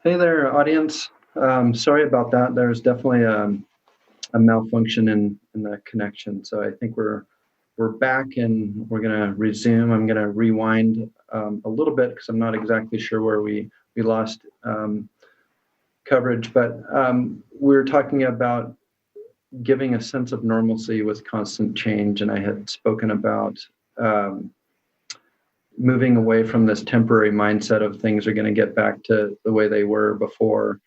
Hey there, audience. Sorry about that. There's definitely a malfunction in the connection. So I think we're back and we're gonna resume. I'm gonna rewind a little bit because I'm not exactly sure where we lost coverage, but we were talking about giving a sense of normalcy with constant change, and I had spoken about um, moving away from this temporary mindset of things are going to get back to the way they were before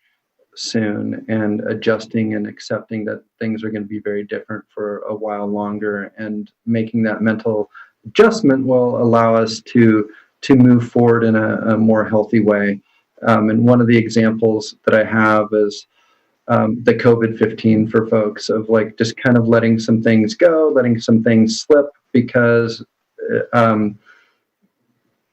soon, and adjusting and accepting that things are going to be very different for a while longer, and making that mental adjustment will allow us to move forward in a more healthy way. And one of the examples that I have is the COVID-15 for folks, of like just kind of letting some things go, letting some things slip, because um,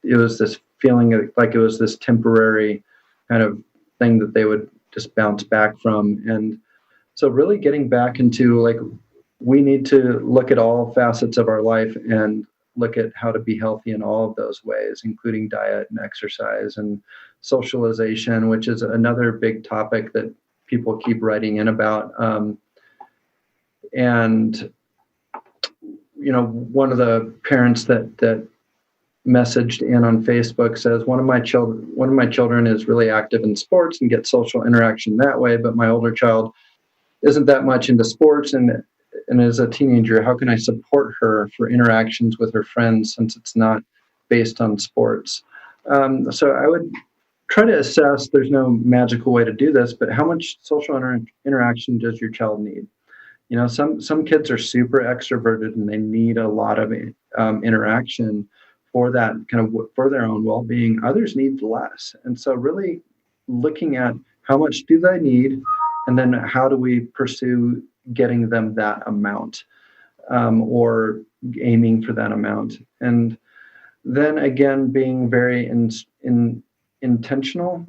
it was this feeling like it was this temporary kind of thing that they would just bounce back from. And so really getting back into like, we need to look at all facets of our life and look at how to be healthy in all of those ways, including diet and exercise and socialization, which is another big topic that people keep writing in about. And one of the parents that messaged in on Facebook says one of my children is really active in sports and gets social interaction that way, but my older child isn't that much into sports, and as a teenager, how can I support her for interactions with her friends since it's not based on sports? So I would try to assess. There's no magical way to do this, but how much social interaction does your child need? Some kids are super extroverted and they need a lot of interaction for that kind of for their own well-being. Others need less, and so really looking at how much do they need, and then how do we pursue getting them that amount, or aiming for that amount, and then again being very intentional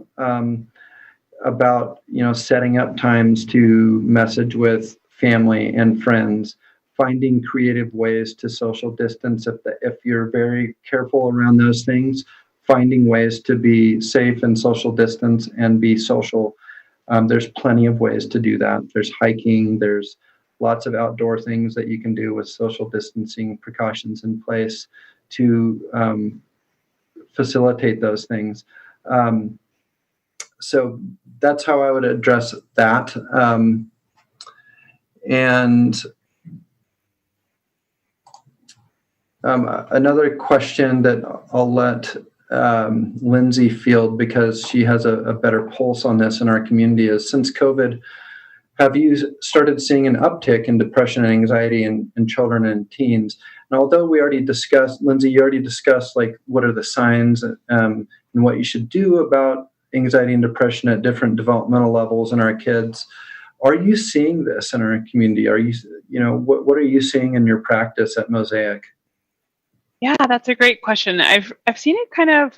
about setting up times to message with family and friends, finding creative ways to social distance if you're very careful around those things, finding ways to be safe and social distance and be social. There's plenty of ways to do that. There's hiking, there's lots of outdoor things that you can do with social distancing precautions in place to facilitate those things. So that's how I would address that. And another question that I'll let Lindsay field, because she has a better pulse on this in our community, is, since COVID, have you started seeing an uptick in depression and anxiety in children and teens? And although we already discussed, Lindsay, you already discussed like what are the signs and what you should do about anxiety and depression at different developmental levels in our kids. Are you seeing this in our community? What are you seeing in your practice at Mosaic? Yeah, that's a great question. I've seen it kind of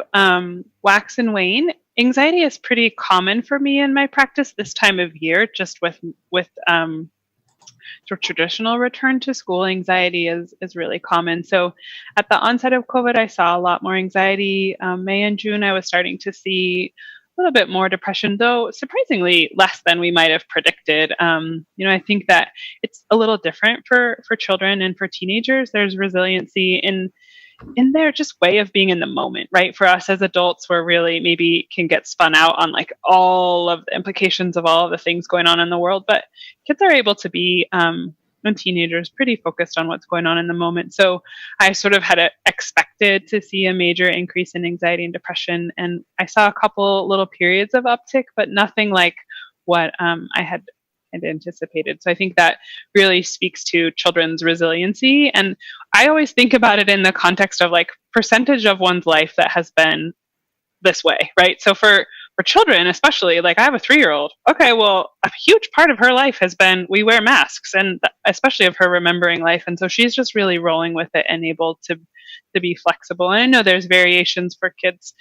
wax and wane. Anxiety is pretty common for me in my practice this time of year, just with sort of traditional return to school. Anxiety is really common. So at the onset of COVID, I saw a lot more anxiety. May and June, I was starting to see a little bit more depression, though surprisingly less than we might have predicted. I think that it's a little different for children and for teenagers. There's resiliency in their just way of being in the moment, right? For us as adults, we're really maybe can get spun out on like all of the implications of all of the things going on in the world, but kids are able to be, and teenagers, pretty focused on what's going on in the moment. So I sort of had expected to see a major increase in anxiety and depression, and I saw a couple little periods of uptick, but nothing like what I had anticipated. So I think that really speaks to children's resiliency. And I always think about it in the context of like percentage of one's life that has been this way, right? So for children, especially, like I have a 3-year-old. Okay, well, a huge part of her life has been we wear masks, and especially of her remembering life. And so she's just really rolling with it and able to be flexible. And I know there's variations for kids.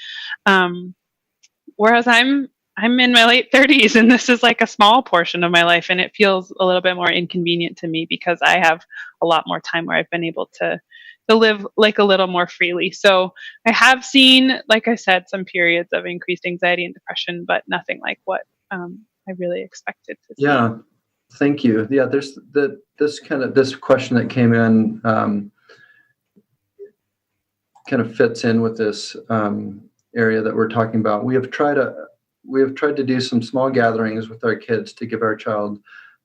Whereas I'm in my late 30s, and this is like a small portion of my life, and it feels a little bit more inconvenient to me because I have a lot more time where I've been able to to live like a little more freely. So I have seen, like I said, some periods of increased anxiety and depression, but nothing like what I really expected to see. Yeah, thank you. Yeah, there's this question that came in kind of fits in with this area that we're talking about. We have tried to do some small gatherings with our kids to give our child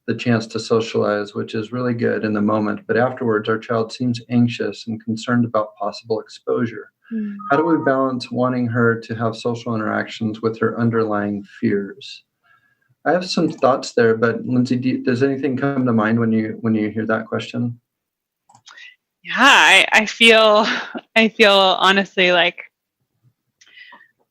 the chance to socialize, which is really good in the moment. But afterwards, our child seems anxious and concerned about possible exposure. Mm. How do we balance wanting her to have social interactions with her underlying fears? I have some thoughts there, but Lindsay, does anything come to mind when you hear that question? Yeah, I feel honestly like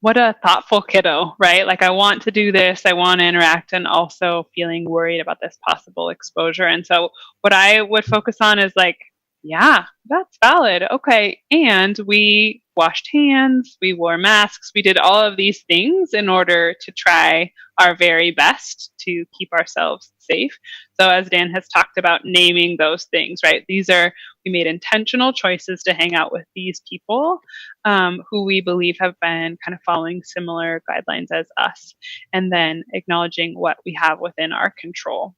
what a thoughtful kiddo, right? Like I want to do this, I want to interact, and also feeling worried about this possible exposure. And so what I would focus on is like, yeah, that's valid. Okay. And we washed hands, we wore masks, we did all of these things in order to try our very best to keep ourselves safe. So as Dan has talked about, naming those things, right? We made intentional choices to hang out with these people who we believe have been kind of following similar guidelines as us, and then acknowledging what we have within our control.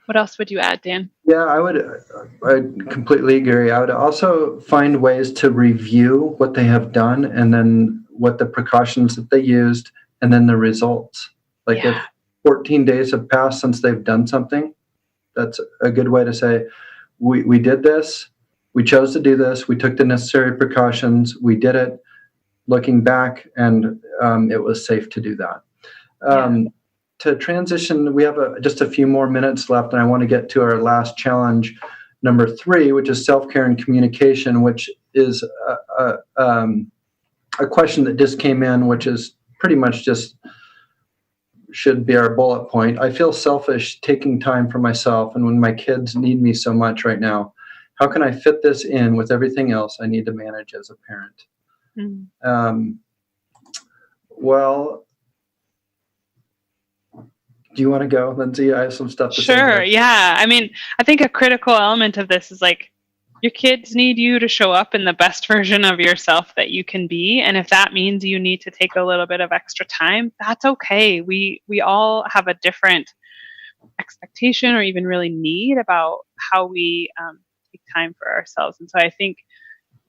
What else would you add, Dan? Yeah, I completely agree. I would also find ways to review what they have done and then what the precautions that they used and then the results. Like Yeah. if 14 days have passed since they've done something, that's a good way to say, we did this, we chose to do this, we took the necessary precautions, we did it looking back, and it was safe to do that. Yeah. To transition, we have just a few more minutes left, and I want to get to our last challenge, number 3, which is self-care and communication, which is a question that just came in, which is pretty much just should be our bullet point. I feel selfish taking time for myself, and when my kids need me so much right now, how can I fit this in with everything else I need to manage as a parent? Mm. Well, do you want to go, Lindsay? I have some stuff to say Sure. here. Yeah. I mean, I think a critical element of this is like your kids need you to show up in the best version of yourself that you can be. And if that means you need to take a little bit of extra time, that's okay. We all have a different expectation or even really need about how we take time for ourselves. And so I think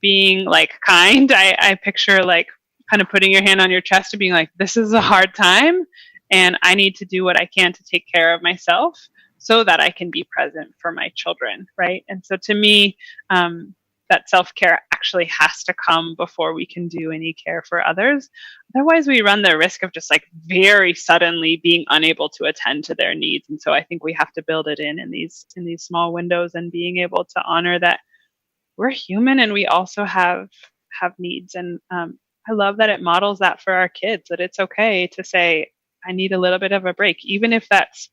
being like kind, I picture like kind of putting your hand on your chest and being like, this is a hard time and I need to do what I can to take care of myself so that I can be present for my children, right? And so to me, that self-care actually has to come before we can do any care for others. Otherwise, we run the risk of just like very suddenly being unable to attend to their needs. And so I think we have to build it in these small windows, and being able to honor that we're human and we also have needs. And I love that it models that for our kids, that it's okay to say, I need a little bit of a break, even if that's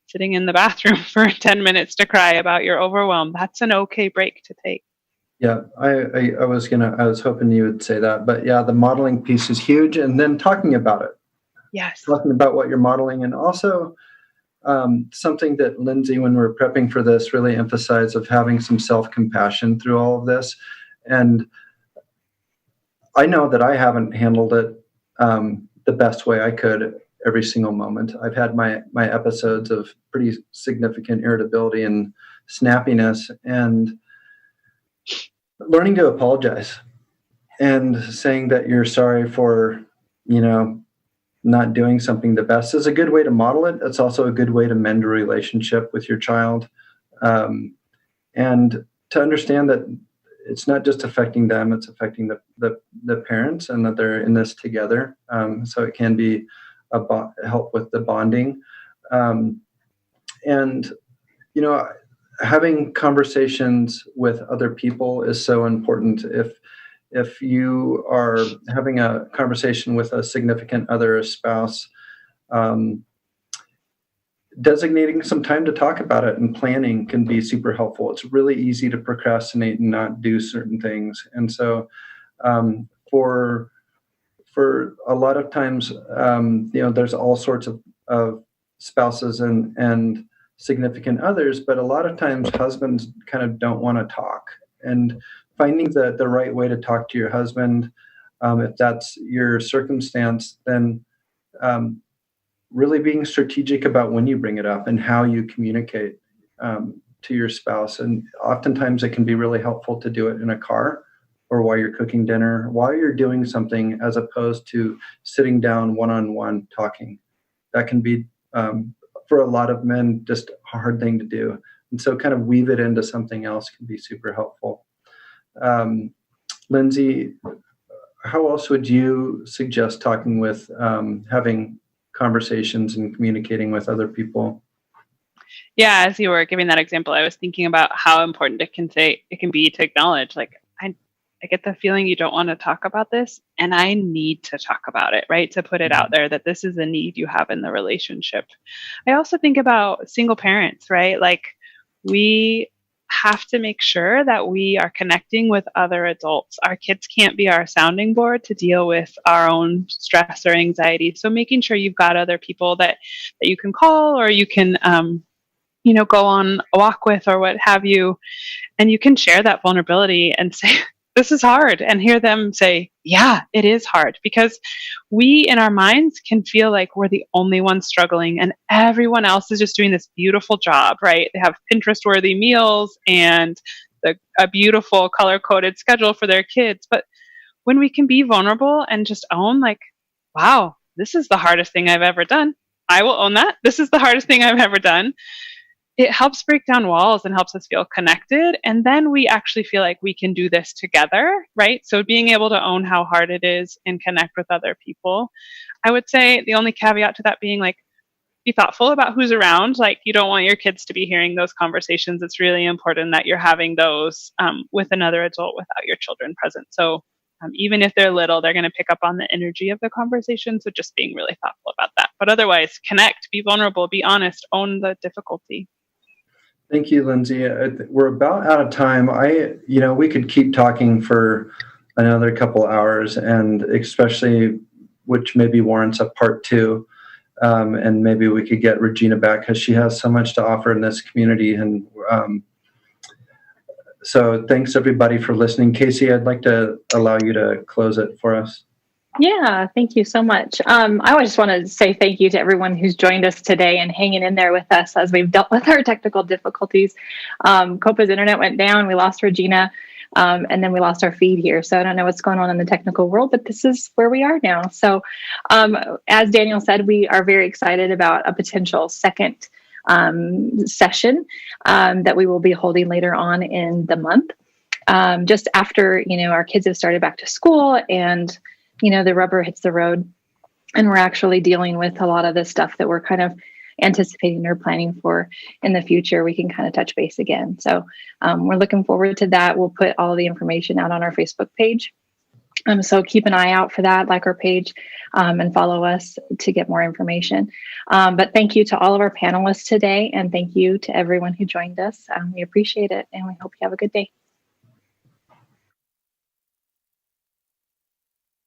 sitting in the bathroom for 10 minutes to cry about your overwhelm. That's an okay break to take. Yeah, I was hoping you would say that, but yeah, the modeling piece is huge, and then talking about it, Yes. talking about what you're modeling, and also something that Lindsay, when we're prepping for this, really emphasized of having some self-compassion through all of this. And I know that I haven't handled it the best way I could every single moment. I've had my episodes of pretty significant irritability and snappiness, and learning to apologize and saying that you're sorry for, not doing something the best is a good way to model it. It's also a good way to mend a relationship with your child, and to understand that it's not just affecting them; it's affecting the parents, and that they're in this together. So it can be help with the bonding, and having conversations with other people is so important. If you are having a conversation with a significant other, a spouse, um, designating some time to talk about it and planning can be super helpful. It's really easy to procrastinate and not do certain things. And so for a lot of times, there's all sorts of spouses and significant others, but a lot of times husbands kind of don't want to talk. And finding the right way to talk to your husband. If that's your circumstance, then um, really being strategic about when you bring it up and how you communicate to your spouse. And oftentimes it can be really helpful to do it in a car or while you're cooking dinner, while you're doing something, as opposed to sitting down one-on-one talking. That can be, for a lot of men, just a hard thing to do. And so kind of weave it into something else can be super helpful. Lindsay, how else would you suggest talking with, having conversations and communicating with other people? Yeah, as you were giving that example, I was thinking about how important it can be to acknowledge, like, I get the feeling you don't want to talk about this, and I need to talk about it, right? To put it out there that this is a need you have in the relationship. I also think about single parents, right? Like, we have to make sure that we are connecting with other adults. Our kids can't be our sounding board to deal with our own stress or anxiety. So making sure you've got other people that you can call, or you can go on a walk with, or what have you, and you can share that vulnerability and say, this is hard, and hear them say, yeah, it is hard, because we in our minds can feel like we're the only ones struggling and everyone else is just doing this beautiful job, right? They have Pinterest worthy meals and a beautiful color coded schedule for their kids. But when we can be vulnerable and just own, like, wow, this is the hardest thing I've ever done, I will own that. This is the hardest thing I've ever done. It helps break down walls and helps us feel connected. And then we actually feel like we can do this together, right? So being able to own how hard it is and connect with other people. I would say the only caveat to that being, like, be thoughtful about who's around. Like, you don't want your kids to be hearing those conversations. It's really important that you're having those with another adult without your children present. So even if they're little, they're going to pick up on the energy of the conversation. So just being really thoughtful about that. But otherwise, connect, be vulnerable, be honest, own the difficulty. Thank you, Lindsay. We're about out of time. We could keep talking for another couple hours, and especially, which maybe warrants a part two. And maybe we could get Regina back because she has so much to offer in this community. And so thanks everybody for listening. Casey, I'd like to allow you to close it for us. Yeah, thank you so much. I just want to say thank you to everyone who's joined us today and hanging in there with us as we've dealt with our technical difficulties. Copa's internet went down. We lost Regina, and then we lost our feed here. So I don't know what's going on in the technical world, but this is where we are now. So as Daniel said, we are very excited about a potential second session that we will be holding later on in the month, just after, our kids have started back to school and the rubber hits the road, and we're actually dealing with a lot of the stuff that we're kind of anticipating or planning for in the future. We can kind of touch base again. So we're looking forward to that. We'll put all the information out on our Facebook page. So keep an eye out for that, like our page, and follow us to get more information. But thank you to all of our panelists today, and thank you to everyone who joined us. We appreciate it, and we hope you have a good day.